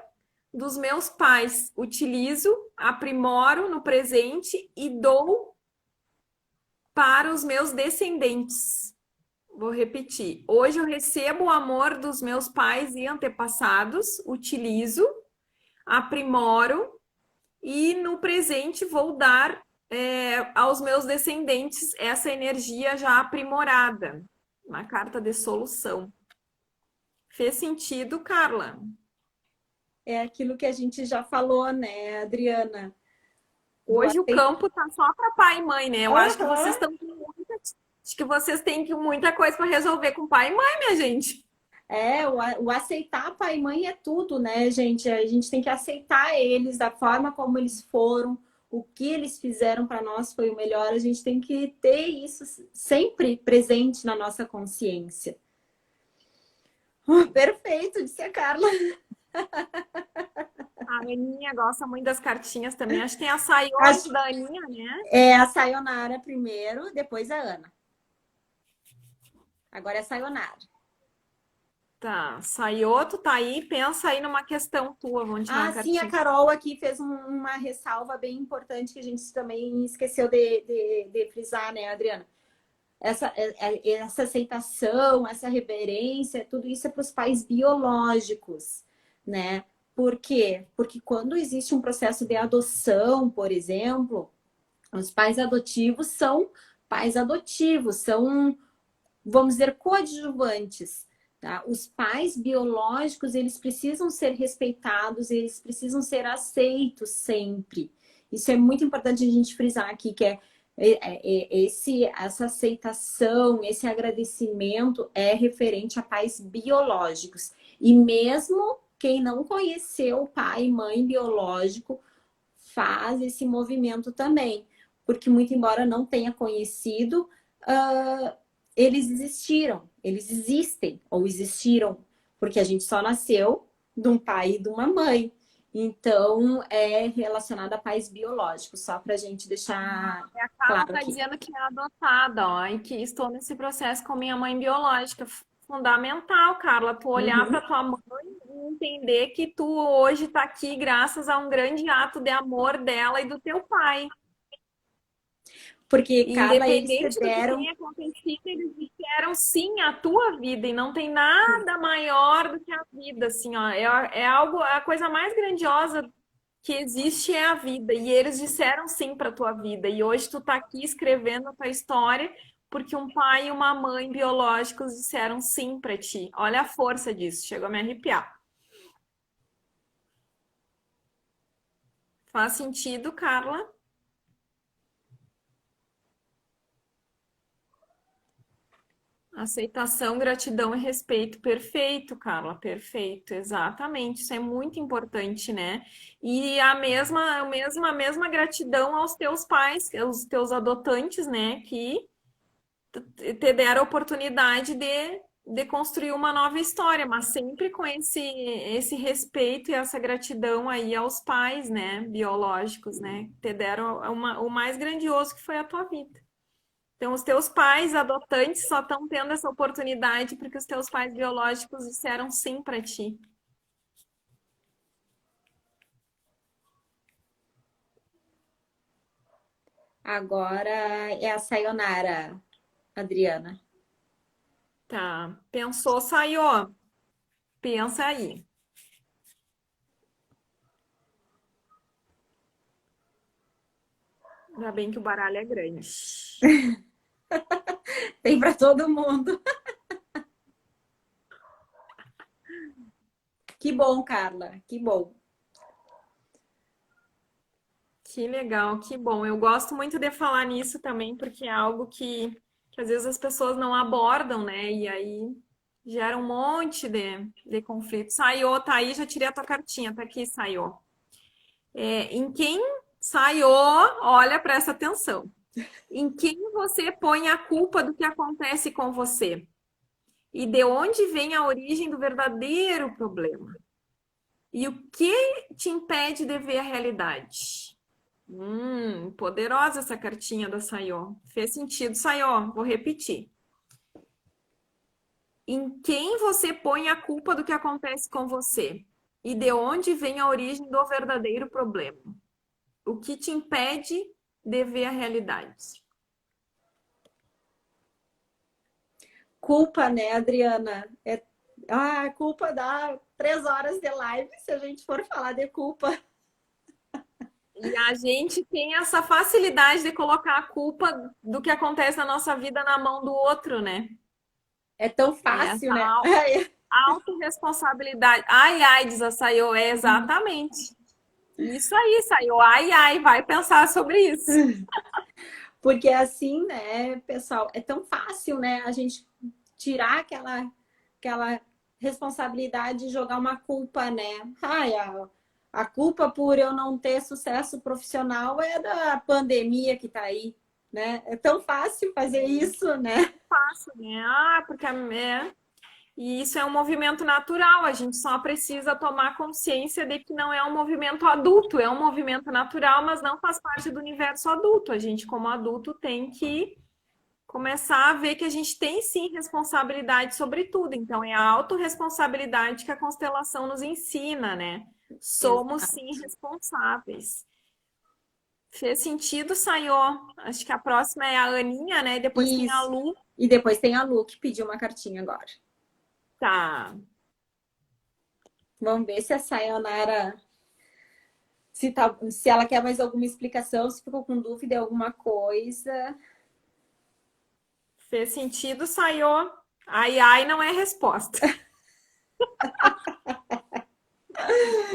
dos meus pais, utilizo, aprimoro no presente e dou para os meus descendentes. Vou repetir. Hoje eu recebo o amor dos meus pais e antepassados, utilizo, aprimoro e no presente vou dar aos meus descendentes essa energia já aprimorada. Uma carta de solução. Fez sentido, Carla? É aquilo que a gente já falou, né, Adriana? Do Hoje o aceito. campo tá só para pai e mãe, né? Eu acho que vocês Aham. estão com muita, acho que vocês têm muita coisa para resolver com pai e mãe, minha gente. É, o aceitar pai e mãe é tudo, né, gente? A gente tem que aceitar eles da forma como eles foram, o que eles fizeram para nós foi o melhor. A gente tem que ter isso sempre presente na nossa consciência. Perfeito, disse a Carla. A Aninha gosta muito das cartinhas também. Acho que tem a Sayô antes Acho- da Aninha, né? É a Sayonara primeiro, depois a Ana. Agora é a Sayonara. Tá, Sayô, tu tá aí, pensa aí numa questão tua, vamos tirar Ah, uma sim, a cartinha. Carol aqui fez uma ressalva bem importante que a gente também esqueceu de frisar, né, Adriana? Essa aceitação, essa reverência, tudo isso é para os pais biológicos, né? Por quê? Porque quando existe um processo de adoção, por exemplo, os pais adotivos são pais adotivos, são vamos dizer, coadjuvantes. Tá? Os pais biológicos, eles precisam ser respeitados, eles precisam ser aceitos sempre. Isso é muito importante a gente frisar aqui, que essa aceitação, esse agradecimento é referente a pais biológicos. E mesmo quem não conheceu pai e mãe biológico faz esse movimento também. Porque, muito embora não tenha conhecido, eles existiram, eles existem ou existiram, porque a gente só nasceu de um pai e de uma mãe. Então, é relacionado a pais biológicos, só para a gente deixar E a Carla claro está aqui. dizendo que é adotada, ó, e que estou nesse processo com minha mãe biológica. Fundamental, Carla, tu olhar Uhum. para tua mãe e entender que tu hoje está aqui graças a um grande ato de amor dela e do teu pai. Porque, E Carla, eles independente do que cederam. tenha acontecido, eles disseram sim à tua vida e não tem nada maior do que a vida, assim, ó. É algo, a coisa mais grandiosa que existe é a vida. E eles disseram sim para tua vida. E hoje tu tá aqui escrevendo a tua história porque um pai e uma mãe biológicos disseram sim para ti. Olha a força disso, chegou a me arrepiar. Faz sentido, Carla? Aceitação, gratidão e respeito. Perfeito, Carla, perfeito, exatamente. Isso é muito importante, né? E a mesma gratidão aos teus pais, aos teus adotantes, né? Que te deram a oportunidade de construir uma nova história, mas sempre com esse respeito e essa gratidão aí aos pais, né? Biológicos, né? Te deram o mais grandioso que foi a tua vida. Então, os teus pais adotantes só estão tendo essa oportunidade porque os teus pais biológicos disseram sim para ti. Agora é a Sayonara, Adriana. Tá. Pensou, saiu. Pensa aí. Ainda bem que o baralho é grande. Tem para todo mundo. Que bom, Carla, que bom. Que legal, que bom. Eu gosto muito de falar nisso também, porque é algo que às vezes as pessoas não abordam, né? E aí gera um monte de conflito. Saiu, tá aí, já tirei a tua cartinha, tá aqui, saiu. Em quem saiu, olha, presta atenção. Em quem você põe a culpa do que acontece com você? E de onde vem a origem do verdadeiro problema? E o que te impede de ver a realidade? Poderosa essa cartinha da Sayó. Fez sentido, Sayó. Vou repetir. Em quem você põe a culpa do que acontece com você? E de onde vem a origem do verdadeiro problema? O que te impede de ver a realidade? Culpa, né, Adriana? A culpa dá 3 horas de live se a gente for falar de culpa. E a gente tem essa facilidade de colocar a culpa do que acontece na nossa vida na mão do outro, né? É tão É fácil, essa né? autorresponsabilidade. Ai, ai, diz a Sayô, é exatamente. Isso aí, Sayô. Ai, ai, vai pensar sobre isso. Porque assim, né, pessoal, é tão fácil, né, a gente tirar aquela responsabilidade e jogar uma culpa, né? Ai, a culpa por eu não ter sucesso profissional é da pandemia que tá aí, né? É tão fácil fazer isso, né? Fácil, né? Ah, porque e isso é um movimento natural, a gente só precisa tomar consciência de que não é um movimento adulto, é um movimento natural, mas não faz parte do universo adulto. A gente, como adulto, tem que começar a ver que a gente tem sim responsabilidade sobre tudo. Então, é a autorresponsabilidade que a constelação nos ensina, né? Somos sim Exato. responsáveis. Fez sentido, Sayô? Acho que a próxima é a Aninha, né? Depois tem a Isso. Lu. E depois tem a Lu que pediu uma cartinha agora. Tá. Vamos ver se a Sayonara, se ela quer mais alguma explicação, se ficou com dúvida em alguma coisa. Fez sentido, saiu. Ai, ai, não é resposta.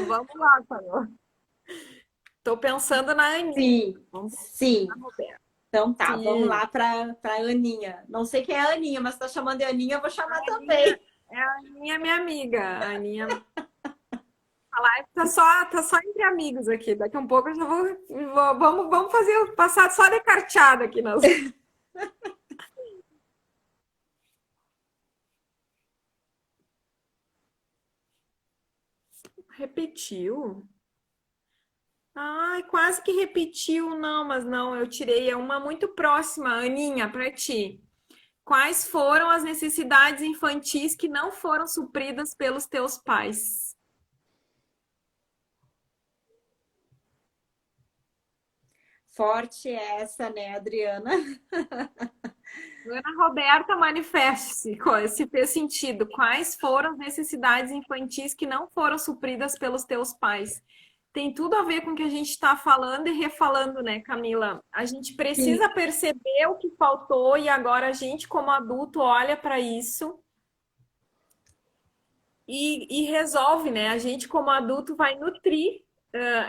Vamos lá, Carol. Tô pensando na Aninha. Sim, Vamos sim. na Roberta. Então tá, vamos Sim. lá para Aninha. Não sei quem é a Aninha, mas tá chamando de Aninha, eu vou chamar A Aninha também. é a Aninha, minha amiga. A Aninha tá só entre amigos aqui. Daqui a um pouco eu já vamos fazer, passar só de carteada aqui nas. Repetiu? Ai, quase que repetiu, não, mas não, eu tirei é uma muito próxima, Aninha, para ti. Quais foram as necessidades infantis que não foram supridas pelos teus pais? Forte essa, né, Adriana? Ana Roberta, manifeste-se, se fez sentido. Quais foram as necessidades infantis que não foram supridas pelos teus pais? Tem tudo a ver com o que a gente está falando e refalando, né, Camila? A gente Sim. precisa perceber o que faltou e agora a gente, como adulto, olha para isso e resolve, né? A gente, como adulto, vai nutrir,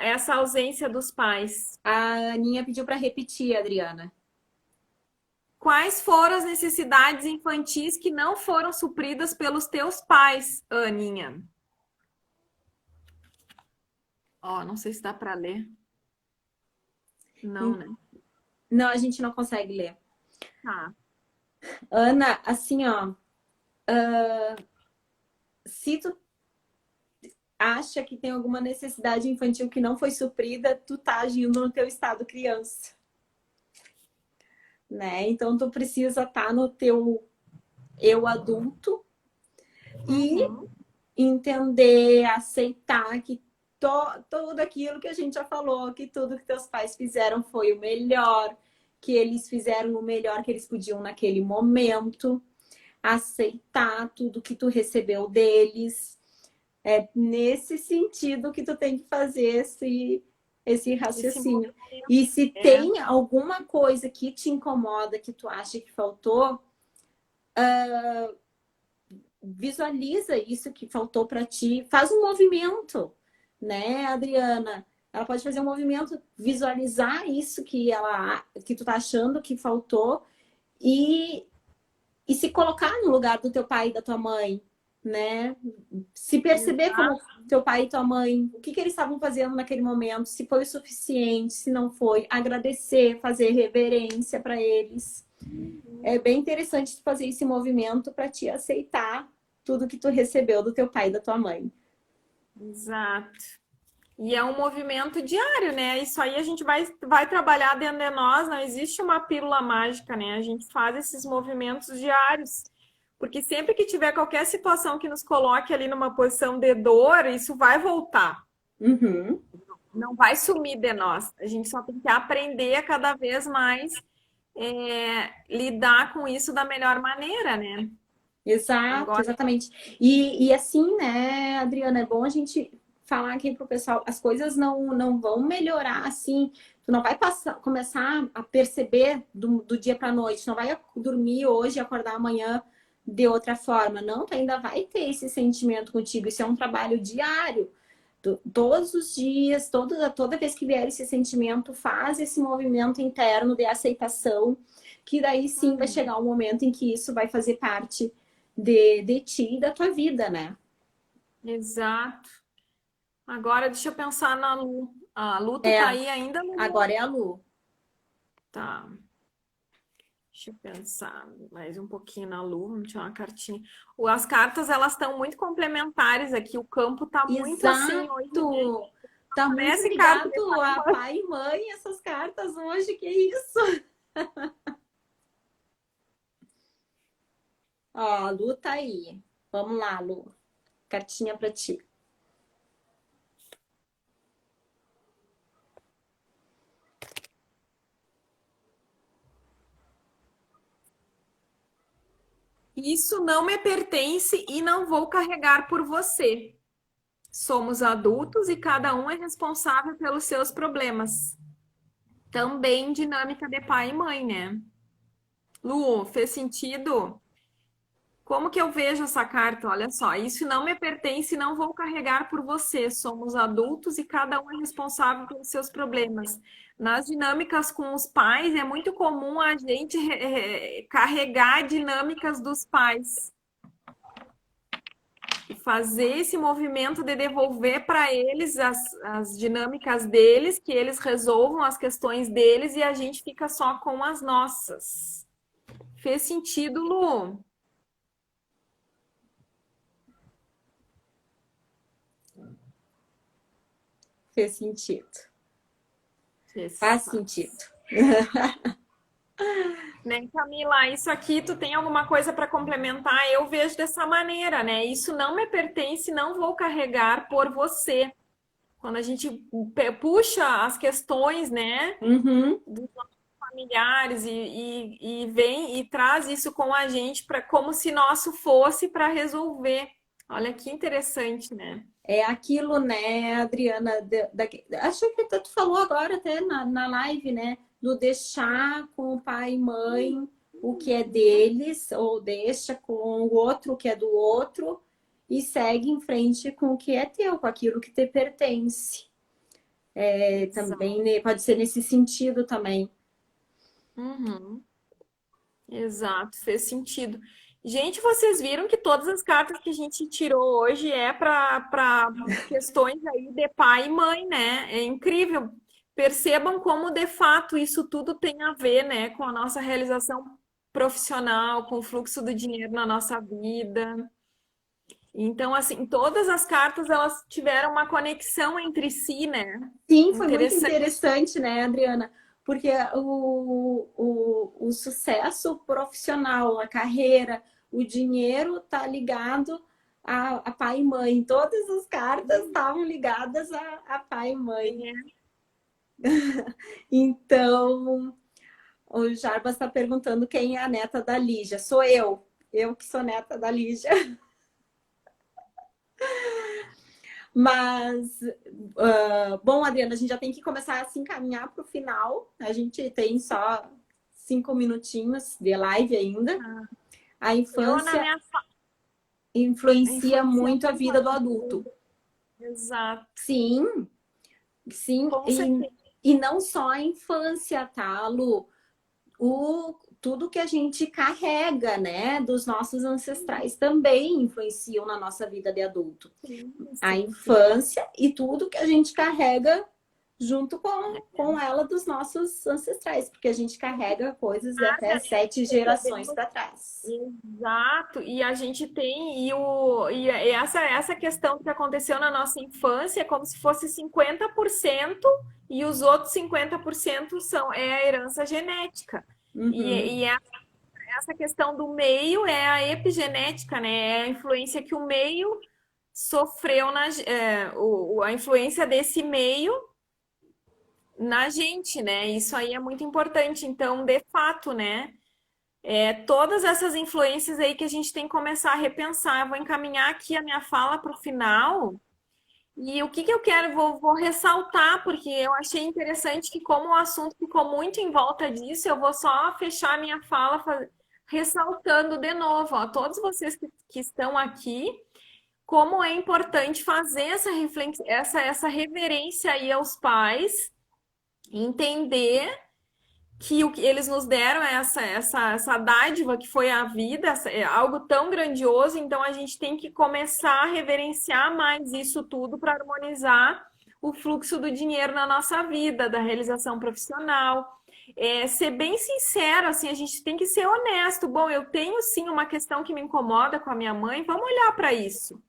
essa ausência dos pais. A Aninha pediu para repetir, Adriana. Quais foram as necessidades infantis que não foram supridas pelos teus pais, Aninha? Ó, não sei se dá para ler. Não, né? Não, a gente não consegue ler. Tá. Ana, assim, ó, se tu acha que tem alguma necessidade infantil que não foi suprida, tu tá agindo no teu estado criança, né? Então tu precisa estar no teu eu adulto e Uhum. entender, aceitar que tudo aquilo que a gente já falou, que tudo que teus pais fizeram foi o melhor, que eles fizeram o melhor que eles podiam naquele momento, aceitar tudo que tu recebeu deles. É nesse sentido que tu tem que fazer esse Esse raciocínio. movimento E se é. tem alguma coisa que te incomoda, que tu acha que faltou, visualiza isso que faltou para ti, faz um movimento, né, Adriana? Ela pode fazer um movimento, visualizar isso que tu tá achando que faltou e, e se colocar no lugar do teu pai e da tua mãe, né? Se perceber como Exato. teu pai e tua mãe, o que que eles estavam fazendo naquele momento, se foi o suficiente, se não foi, agradecer, fazer reverência para eles. É bem interessante fazer esse movimento para te aceitar tudo que tu recebeu do teu pai e da tua mãe. Exato. E é um movimento diário, né? Isso aí a gente vai trabalhar dentro de nós, não existe uma pílula mágica, né? A gente faz esses movimentos diários. Porque sempre que tiver qualquer situação que nos coloque ali numa posição de dor, isso vai voltar. Uhum. Não vai sumir de nós. A gente só tem que aprender a cada vez mais lidar com isso da melhor maneira, né? Exato, Agora, exatamente. E assim, né, Adriana, é bom a gente falar aqui pro pessoal, as coisas não vão melhorar assim. Tu não vai começar a perceber do dia para noite, não vai dormir hoje e acordar amanhã de outra forma. Não, tu ainda vai ter esse sentimento contigo. Isso é um trabalho diário. Todos os dias, toda vez que vier esse sentimento, faz esse movimento interno de aceitação, que daí sim vai chegar um momento em que isso vai fazer parte de ti e da tua vida, né? exato. Agora deixa eu pensar na Lu. A Lu, tu tá É, aí ainda, Lu? agora é a Lu. Tá. Deixa eu pensar mais um pouquinho na Lu. Vamos tirar uma cartinha. As cartas, elas estão muito complementares aqui. O campo tá muito assim hoje, né? Exato! Tá muito Parece carta de ligado a pai e mãe essas cartas hoje, que isso? Ó, a Lu tá aí. Vamos lá, Lu. Cartinha pra ti. Isso não me pertence e não vou carregar por você. Somos adultos e cada um é responsável pelos seus problemas. Também dinâmica de pai e mãe, né? Lu, fez sentido? Como que eu vejo essa carta? Olha só, isso não me pertence, não vou carregar por você. Somos adultos e cada um é responsável pelos seus problemas. Nas dinâmicas com os pais, é muito comum a gente carregar dinâmicas dos pais e fazer esse movimento de devolver para eles as dinâmicas deles, que eles resolvam as questões deles e a gente fica só com as nossas. Fez sentido, Lu? Fez sentido. Fez. Faz sentido. Né, Camila, isso aqui tu tem alguma coisa para complementar? Eu vejo dessa maneira, né? Isso não me pertence, não vou carregar por você. Quando a gente puxa as questões, né, Uhum. dos nossos familiares e vem e traz isso com a gente para como se nosso fosse para resolver. Olha que interessante, né? É aquilo, né, Adriana? Acho que tu falou agora até na live, né? Do deixar com o pai e mãe o que é deles, ou deixa com o outro o que é do outro, e segue em frente com o que é teu, com aquilo que te pertence. É, Exato. também né, pode ser nesse sentido também. Uhum. Exato, fez sentido. Gente, vocês viram que todas as cartas que a gente tirou hoje é para questões aí de pai e mãe, né? É incrível. Percebam como de fato isso tudo tem a ver, né, com a nossa realização profissional, com o fluxo do dinheiro na nossa vida. Então, assim, todas as cartas elas tiveram uma conexão entre si, né? Sim, foi muito Interessante. interessante, né, Adriana? Porque o sucesso profissional, a carreira, o dinheiro está ligado a pai e mãe. Todas as cartas estavam ligadas a pai e mãe. Então, o Jarbas está perguntando quem é a neta da Lígia. Sou eu que sou neta da Lígia. Mas, bom, Adriana, a gente já tem que começar a se encaminhar para o final. A gente tem só 5 minutinhos de live ainda. A Eu, na infância minha influencia influencia muito a muito a vida do vida. adulto. Exato. Sim, sim. Com certeza. E não só a infância, tá, Lu? Tudo que a gente carrega, né, dos nossos ancestrais também influenciam na nossa vida de adulto. Sim, A sim, sim. infância e tudo que a gente carrega junto com ela dos nossos ancestrais, porque a gente carrega coisas de Base até a 7 gerações recebemos. para trás. Exato. E a gente tem, essa questão que aconteceu na nossa infância é como se fosse 50% e os outros 50% é a herança genética. Uhum. E essa questão do meio é a epigenética, né? É a influência que o meio sofreu a influência desse meio na gente, né? Isso aí é muito importante. Então, de fato, né? Todas essas influências aí que a gente tem que começar a repensar. Eu vou encaminhar aqui a minha fala para o final. E o que que eu quero, vou ressaltar, porque eu achei interessante que, como o assunto ficou muito em volta disso, eu vou só fechar a minha fala ressaltando de novo, ó, todos vocês que estão aqui, como é importante fazer essa reverência aí aos pais, entender que o que eles nos deram é essa dádiva que foi a vida, é algo tão grandioso, então a gente tem que começar a reverenciar mais isso tudo para harmonizar o fluxo do dinheiro na nossa vida, da realização profissional. Ser bem sincero, assim, a gente tem que ser honesto. Bom, eu tenho sim uma questão que me incomoda com a minha mãe, vamos olhar para isso,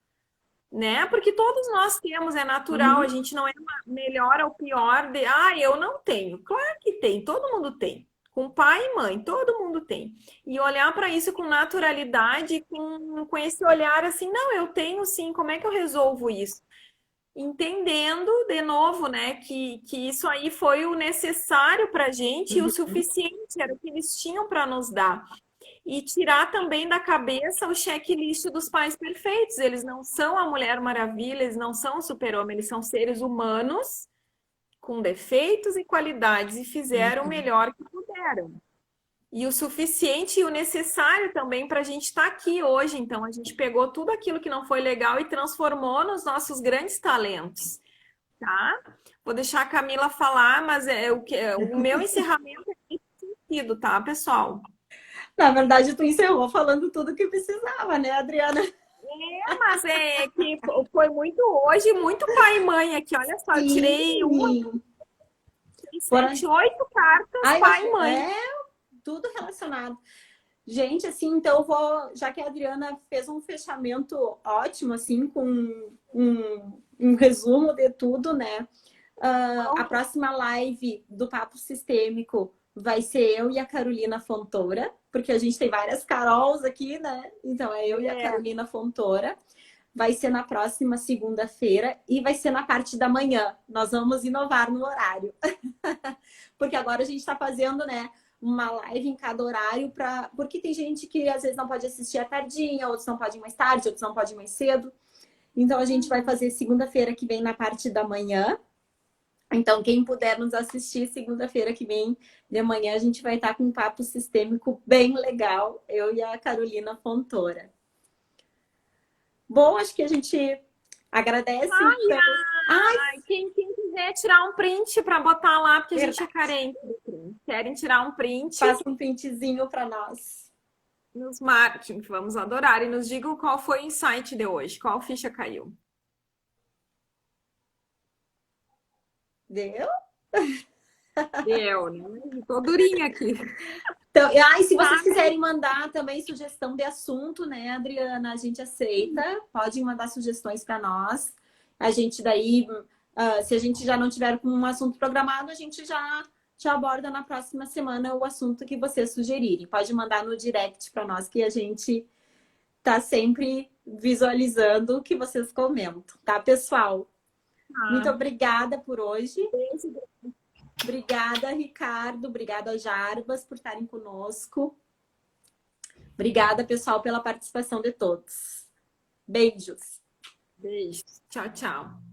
né? Porque todos nós temos, é natural, a Uhum. gente não é melhor ou pior eu não tenho. Claro que tem, todo mundo tem. Com pai e mãe, todo mundo tem. E olhar para isso com naturalidade, com esse olhar assim, não, eu tenho sim, como é que eu resolvo isso? Entendendo de novo, né, que isso aí foi o necessário para a gente e o Uhum. suficiente, era o que eles tinham para nos dar. E tirar também da cabeça o checklist dos pais perfeitos. Eles não são a Mulher Maravilha, eles não são o super-homem, eles são seres humanos com defeitos e qualidades e fizeram o Uhum. melhor que puderam. e o suficiente e o necessário também para a gente estar aqui hoje. Então, a gente pegou tudo aquilo que não foi legal e transformou nos nossos grandes talentos, tá? Vou deixar a Camila falar, mas o meu encerramento é nesse sentido, tá, pessoal? Na verdade, tu encerrou falando tudo que precisava, né, Adriana? Mas é que foi muito hoje, muito pai e mãe aqui. Olha só, eu tirei uma, Sim. Foram... sete, oito cartas, Ai, pai e mãe. é tudo relacionado. Gente, assim, então eu vou, já que a Adriana fez um fechamento ótimo, assim, com um resumo de tudo, né? A próxima live do Papo Sistêmico vai ser eu e a Carolina Fontoura, porque a gente tem várias Carols aqui, né? Então é eu e a Carolina Fontoura. Vai ser na próxima segunda-feira e vai ser na parte da manhã. Nós vamos inovar no horário. Porque agora a gente está fazendo, né, uma live em cada horário, porque tem gente que às vezes não pode assistir à tardinha, outros não podem mais tarde, outros não podem mais cedo. Então a gente vai fazer segunda-feira que vem na parte da manhã. Então, quem puder nos assistir segunda-feira que vem de manhã, a gente vai estar com um papo sistêmico bem legal, eu e a Carolina Fontoura. Bom, acho que a gente agradece. Quem quiser tirar um print para botar lá, porque a gente é carente. Querem tirar um print? Faça um printzinho para nós. Nos marquem, que vamos adorar. E nos digam qual foi o insight de hoje, qual ficha caiu. Deu? Deu, né? Tô durinha aqui. Então, se vocês quiserem mandar também sugestão de assunto, né, Adriana, a gente aceita. Podem mandar sugestões para nós. A gente daí, se a gente já não tiver com um assunto programado, a gente já aborda na próxima semana o assunto que vocês sugerirem. Pode mandar no direct para nós que a gente tá sempre visualizando o que vocês comentam, tá, pessoal? Muito obrigada por hoje. Obrigada, Ricardo. Obrigada, Jarbas, por estarem conosco. Obrigada, pessoal, pela participação de todos. Beijos. Beijos. Tchau, tchau.